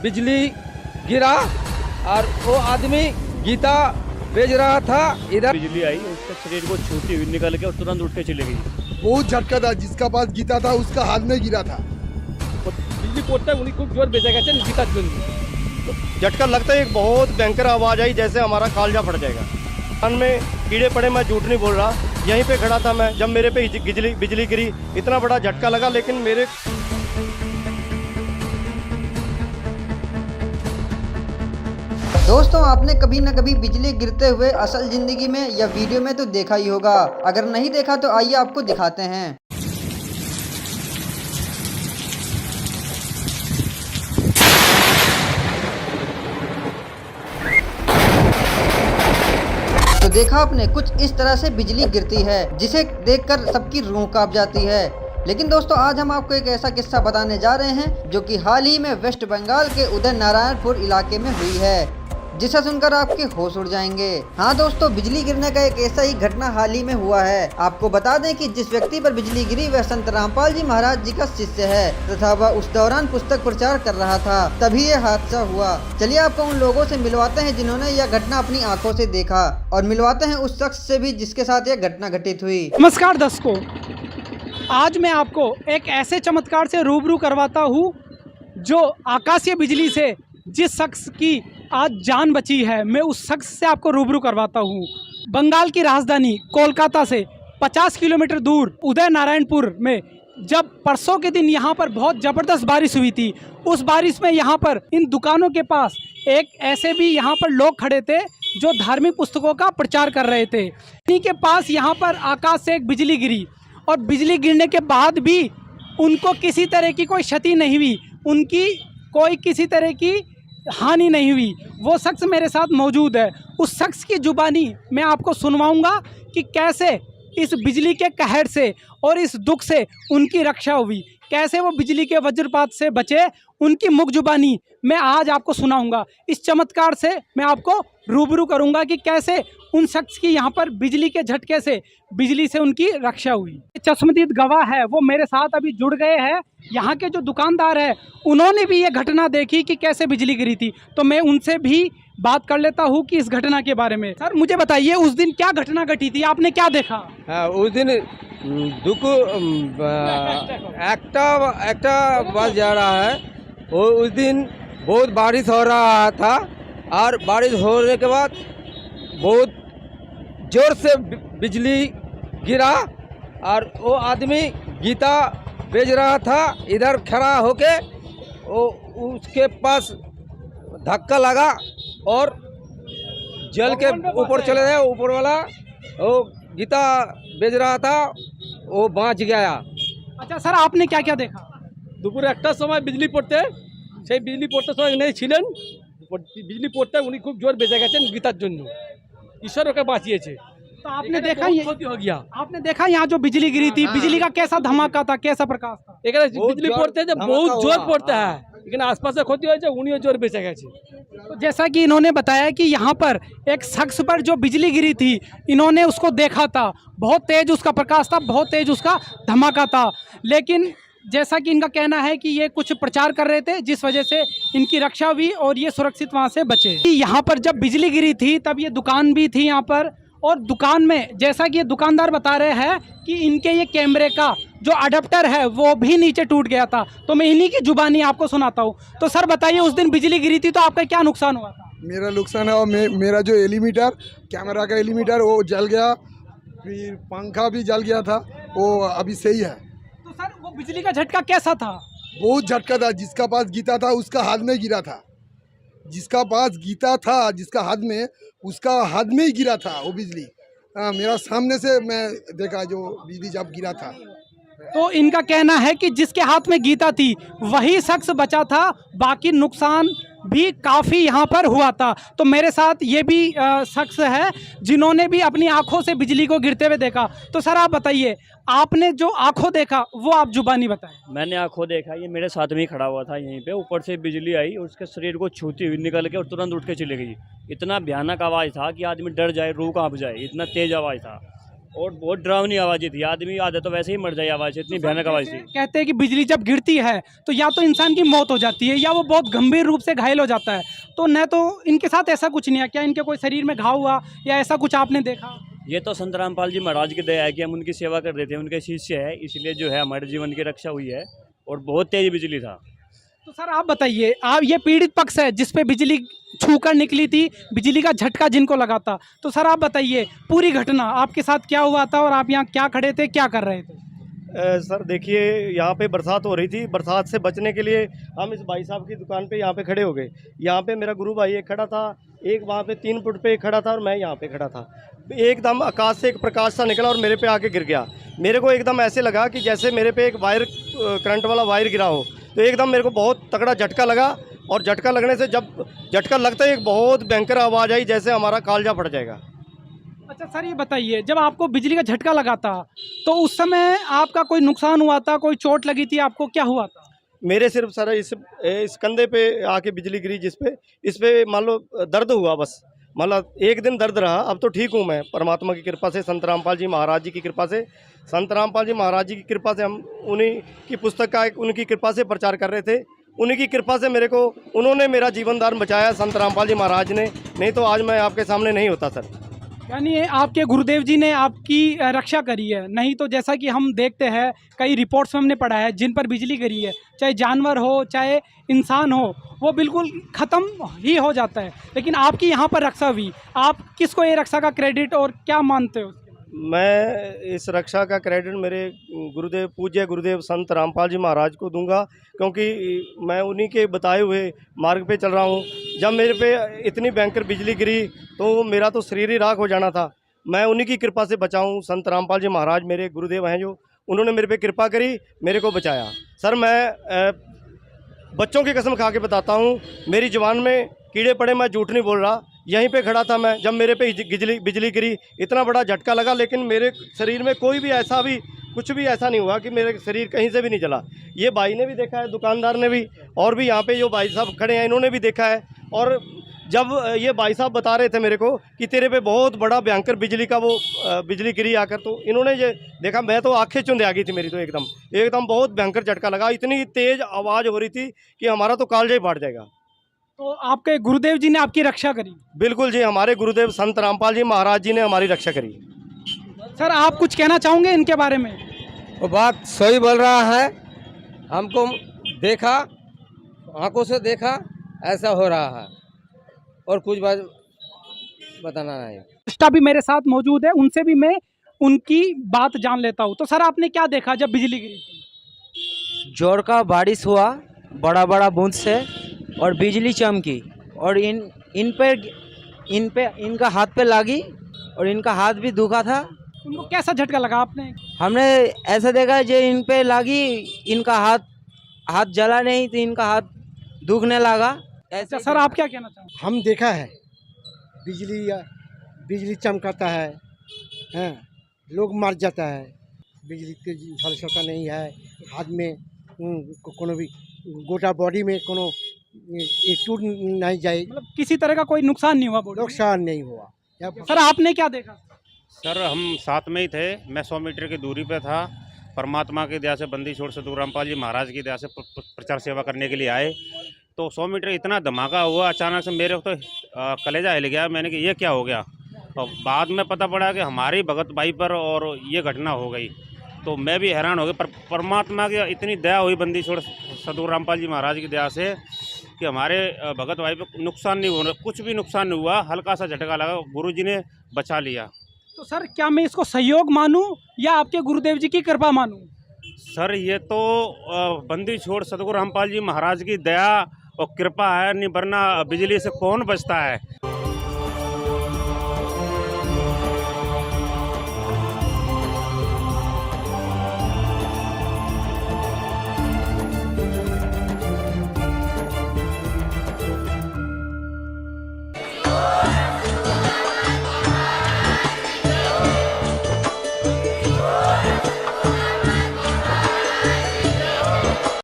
बिजली गिरा और वो आदमी गीता बेच रहा था। इधर बिजली आई, उसके शरीर को छूती हुई निकल के और तुरंत उठ के चली गई। बहुत झटका था, जिसका पास गीता था उसका हाथ में गिरा था। बिजली पड़ता है उन्हीं खूब जोर बेचा गया गीता झटका लगता है, एक बहुत भयंकर आवाज आई, जैसे हमारा कालजा फट जाएगा। कान में कीड़े पड़े, मैं झूठ नहीं बोल रहा। यहीं पे खड़ा था मैं, जब मेरे पे बिजली गिरी, इतना बड़ा झटका लगा। लेकिन मेरे दोस्तों, आपने कभी न कभी बिजली गिरते हुए असल जिंदगी में या वीडियो में तो देखा ही होगा। अगर नहीं देखा तो आइए आपको दिखाते हैं। तो देखा आपने, कुछ इस तरह से बिजली गिरती है जिसे देखकर सबकी रूह कांप जाती है। लेकिन दोस्तों, आज हम आपको एक ऐसा किस्सा बताने जा रहे हैं जो कि हाल ही में वेस्ट बंगाल के उदय नारायणपुर इलाके में हुई है, जिसे सुनकर आपके होश उड़ जाएंगे। हाँ दोस्तों, बिजली गिरने का एक ऐसा ही घटना हाल ही में हुआ है। आपको बता दें कि जिस व्यक्ति पर बिजली गिरी वह संत रामपाल जी महाराज जी का शिष्य है तथा वह उस दौरान पुस्तक प्रचार कर रहा था, तभी ये हादसा हुआ। चलिए आपको उन लोगों से मिलवाते हैं जिन्होंने यह घटना अपनी आंखों से देखा, और मिलवाते हैं उस शख्स से भी जिसके साथ यह घटना घटित हुई। नमस्कार दर्शकों, आज मैं आपको एक ऐसे चमत्कार से रूबरू करवाता हूँ जो आकाशीय बिजली से जिस शख्स की आज जान बची है, मैं उस शख्स से आपको रूबरू करवाता हूँ। बंगाल की राजधानी कोलकाता से 50 किलोमीटर दूर उदय नारायणपुर में जब परसों के दिन यहाँ पर बहुत ज़बरदस्त बारिश हुई थी, उस बारिश में यहाँ पर इन दुकानों के पास एक ऐसे भी यहाँ पर लोग खड़े थे जो धार्मिक पुस्तकों का प्रचार कर रहे थे। इन्हीं के पास यहाँ पर आकाश से एक बिजली गिरी, और बिजली गिरने के बाद भी उनको किसी तरह की कोई क्षति नहीं हुई, उनकी कोई किसी तरह की हानि नहीं हुई। वो शख्स मेरे साथ मौजूद है। उस शख्स की जुबानी मैं आपको सुनवाऊंगा कि कैसे इस बिजली के कहर से और इस दुख से उनकी रक्षा हुई, कैसे वो बिजली के वज्रपात से बचे, उनकी मुख जुबानी मैं आज आपको सुनाऊंगा। इस चमत्कार से मैं आपको रूबरू करूंगा कि कैसे उन शख्स की यहाँ पर बिजली के झटके से, बिजली से उनकी रक्षा हुई। चश्मदीद गवाह है, वो मेरे साथ अभी जुड़ गए हैं। यहाँ के जो दुकानदार हैं, उन्होंने भी ये घटना देखी कि कैसे बिजली गिरी थी, तो मैं उनसे भी बात कर लेता हूँ कि इस घटना के बारे में। सर मुझे बताइए, उस दिन क्या घटना घटी थी, आपने क्या देखा? उस दिन একটা बस जा रहा है। वो उस दिन बहुत बारिश हो रहा था, और बारिश होने के बाद बहुत जोर से बिजली गिरा, और वो आदमी गीता बेच रहा था। इधर खड़ा होके वो उसके पास धक्का लगा और जल के ऊपर चले गए। ऊपर वाला वो गीता बेच रहा था, वो बच गया। अच्छा सर, आपने क्या क्या देखा? দুপুরে একটার সময় বিজলি পড়তে, সেই বিজলি পড়তে সময় উনি ছিলেন, বিজলি পড়তে উনি খুব জোর বেঁচে গেছেন গীতার জন্য। ঈশ্বর ওকে বাঁচিয়েছে। तो आपने देखा बहुत ये, क्षति हो गया। आपने देखा यहाँ जो बिजली गिरी थी, बिजली का कैसा धमाका था, कैसा प्रकाश था? এখানে বিজলি পড়তে যে বহুত জোর পড়তে হয়, এখানে আশপাশে ক্ষতি হয়েছে, উনিও জোর বেঁচে গেছে। तो जैसा कि इन्होंने बताया कि यहाँ पर एक शख्स पर जो बिजली गिरी थी, इन्होंने उसको देखा था, बहुत तेज उसका प्रकाश था, बहुत तेज उसका धमाका था। लेकिन जैसा कि इनका कहना है कि ये कुछ प्रचार कर रहे थे, जिस वजह से इनकी रक्षा हुई और ये सुरक्षित वहाँ से बचे। यहाँ पर जब बिजली गिरी थी तब ये दुकान भी थी यहाँ पर, और दुकान में जैसा कि ये दुकानदार बता रहे हैं कि इनके ये कैमरे का जो अडेप्टर है वो भी नीचे टूट गया था। तो मैं इन्हीं की जुबानी आपको सुनाता हूँ। तो सर बताइए, उस दिन बिजली गिरी थी तो आपका क्या नुकसान हुआ था? मेरा नुकसान है, और मेरा जो एलीमीटर, कैमरा का एलीमीटर वो जल गया, फिर पंखा भी जल गया था, वो अभी सही है। तो सर वो बिजली का झटका कैसा था? बहुत झटका था, जिसका पास गीता था उसका हाथ में गिरा था। जिसका पास गीता था, जिसका हाथ में, उसका हाथ में ही गिरा था वो बिजली। मेरा सामने से मैं देखा जो बिजली जब गिरा था। तो इनका कहना है कि जिसके हाथ में गीता थी वही शख्स बचा था, बाकी नुकसान भी काफ़ी यहाँ पर हुआ था। तो मेरे साथ ये भी शख्स है जिन्होंने भी अपनी आंखों से बिजली को गिरते हुए देखा। तो सर आप बताइए, आपने जो आंखों देखा वो आप जुबानी बताएं। मैंने आंखों देखा, ये मेरे साथ में ही खड़ा हुआ था यहीं पे। ऊपर से बिजली आई और उसके शरीर को छूती हुई निकल के और तुरंत उठ के चली गई। इतना भयानक आवाज़ था कि आदमी डर जाए, रूह कांप जाए, इतना तेज आवाज़ था। और बहुत डरावनी आवाज़ें थी, आदमी आधा तो वैसे ही मर जाए आवाज़ से, इतनी भयानक आवाज़ थी। कहते हैं कि बिजली जब गिरती है तो या तो इंसान की मौत हो जाती है या वो बहुत गंभीर रूप से घायल हो जाता है, तो न तो इनके साथ ऐसा कुछ नहीं है क्या? इनके कोई शरीर में घाव हुआ या ऐसा कुछ आपने देखा? ये तो संत रामपाल जी महाराज की दया है कि हम उनकी सेवा कर रहे थे, उनके शिष्य है, इसलिए जो है हमारे जीवन की रक्षा हुई है। और बहुत तेज बिजली था। तो सर आप बताइए, आप ये पीड़ित पक्ष है जिस पे बिजली छूकर निकली थी, बिजली का झटका जिनको लगा था, तो सर आप बताइए पूरी घटना आपके साथ क्या हुआ था और आप यहाँ क्या खड़े थे, क्या कर रहे थे? सर देखिए, यहाँ पे बरसात हो रही थी, बरसात से बचने के लिए हम इस भाई साहब की दुकान पे यहाँ पे खड़े हो गए। यहाँ पे मेरा गुरु भाई एक खड़ा था, एक वहाँ पे 3 फुट पे खड़ा था और मैं यहाँ पे खड़ा था। एकदम आकाश से एक प्रकाश सा निकला और मेरे पे आके गिर गया। मेरे को एकदम ऐसे लगा कि जैसे मेरे पे एक वायर, करंट वाला वायर गिरा हो। तो एकदम मेरे को बहुत तगड़ा झटका लगा और झटका लगने से जब झटका लगता है एक बहुत भयंकर आवाज़ आई, जैसे हमारा कालजा फट जाएगा। अच्छा सर ये बताइए, जब आपको बिजली का झटका लगा था तो उस समय आपका कोई नुकसान हुआ था, कोई चोट लगी थी आपको, क्या हुआ था? मेरे सिर्फ सर इस कंधे पे आके बिजली गिरी, इस पे मान लो दर्द हुआ बस। मतलब एक दिन दर्द रहा, अब तो ठीक हूँ मैं परमात्मा की कृपा से, संत रामपाल जी महाराज जी की कृपा से। संत रामपाल जी महाराज जी की कृपा से हम उन्हीं की पुस्तक का उनकी कृपा से प्रचार कर रहे थे। उन्हीं की कृपा से उन्होंने मेरा जीवन दान बचाया, संत रामपाल जी महाराज ने, नहीं तो आज मैं आपके सामने नहीं होता सर। यानी आपके गुरुदेव जी ने आपकी रक्षा करी है, नहीं तो जैसा कि हम देखते हैं कई रिपोर्ट्स में हमने पढ़ा है जिन पर बिजली गिरी है, चाहे जानवर हो चाहे इंसान हो, वो बिल्कुल ख़त्म ही हो जाता है, लेकिन आपकी यहाँ पर रक्षा हुई। आप किसको ये रक्षा का क्रेडिट और क्या मानते हो? मैं इस रक्षा का क्रेडिट मेरे गुरुदेव, पूज्य गुरुदेव संत रामपाल जी महाराज को दूंगा, क्योंकि मैं उन्हीं के बताए हुए मार्ग पे चल रहा हूँ। जब मेरे पे इतनी भयंकर बिजली गिरी तो मेरा तो शरीर ही राख हो जाना था। मैं उन्हीं की कृपा से बचाऊँ। संत रामपाल जी महाराज मेरे गुरुदेव हैं, जो उन्होंने मेरे पे कृपा करी, मेरे को बचाया। सर मैं बच्चों की कसम खा के बताता हूँ, मेरी ज़ुबान में कीड़े पड़े, मैं झूठ नहीं बोल रहा। यहीं पे खड़ा था मैं, जब मेरे पे बिजली गिरी, इतना बड़ा झटका लगा, लेकिन मेरे शरीर में कोई भी ऐसा भी कुछ भी ऐसा नहीं हुआ कि मेरे शरीर कहीं से भी नहीं जला। ये भाई ने भी देखा है, दुकानदार ने भी, और भी यहाँ पे जो भाई साहब खड़े हैं इन्होंने भी देखा है। और जब ये भाई साहब बता रहे थे मेरे को कि तेरे पे बहुत बड़ा भयंकर बिजली का बिजली गिरी आकर, तो इन्होंने ये देखा, मैं तो आंखें चुंधे आ गई थी मेरी, तो एकदम बहुत भयंकर झटका लगा। इतनी तेज़ आवाज़ हो रही थी कि हमारा तो कालजा ही फाट जाएगा। तो आपके गुरुदेव जी ने आपकी रक्षा करी? बिल्कुल जी, हमारे गुरुदेव संत रामपाल जी महाराज जी ने हमारी रक्षा करी। सर आप कुछ कहना चाहोगे इनके बारे में? वो बात सही बोल रहा है, हमको देखा, आंखों से देखा, ऐसा हो रहा है, और कुछ बात बताना नहीं। स्टाफ भी मेरे साथ मौजूद है, उनसे भी मैं उनकी बात जान लेता हूँ। तो सर आपने क्या देखा जब बिजली गिरी थी? जोर का बारिश हुआ, बड़ा बड़ा बूंद से, और बिजली चमकी, और इनका हाथ पे लगी और इनका हाथ भी दुखा था। उनको कैसा झटका लगा आपने? हमने ऐसा देखा जो इन पे लगी, इनका हाथ जला नहीं तो इनका हाथ दुखने लगा। अच्छा सर आप क्या कहना चाहोगे? हम देखा है बिजली चमकाता है, लोग मर जाता है, बिजली के झलसका नहीं है, हाथ में कोनो भी गोटा बॉडी में कोनो ये टूट नहीं जाए, मतलब किसी तरह का कोई नुकसान नहीं हुआ? नुकसान नहीं हुआ। सर आपने क्या देखा? सर हम साथ में ही थे, मैं 100 मीटर की दूरी पे था। परमात्मा की दया से, बंदी छोड़ सतगुरु रामपाल जी महाराज की दया से प्रचार सेवा करने के लिए आए, तो 100 मीटर इतना धमाका हुआ, अचानक से मेरे को तो कलेजा हिल गया। मैंने कहा ये क्या हो गया, और बाद में पता पड़ा कि हमारी भगत भाई पर और ये घटना हो गई। तो मैं भी हैरान हो गया, पर परमात्मा की इतनी दया हुई, बंदी छोड़ सतगुरु रामपाल जी महाराज की दया से, कि हमारे भगत भाई पर नुकसान नहीं हुआ, कुछ भी नुकसान नहीं हुआ। हल्का सा झटका लगा, गुरुजी ने बचा लिया। तो सर क्या मैं इसको सहयोग मानूं या आपके गुरुदेव जी की कृपा मानूं? सर ये तो बंदी छोड़ सतगुरु रामपाल जी महाराज की दया और कृपा है, नहीं वरना बिजली से कौन बचता है।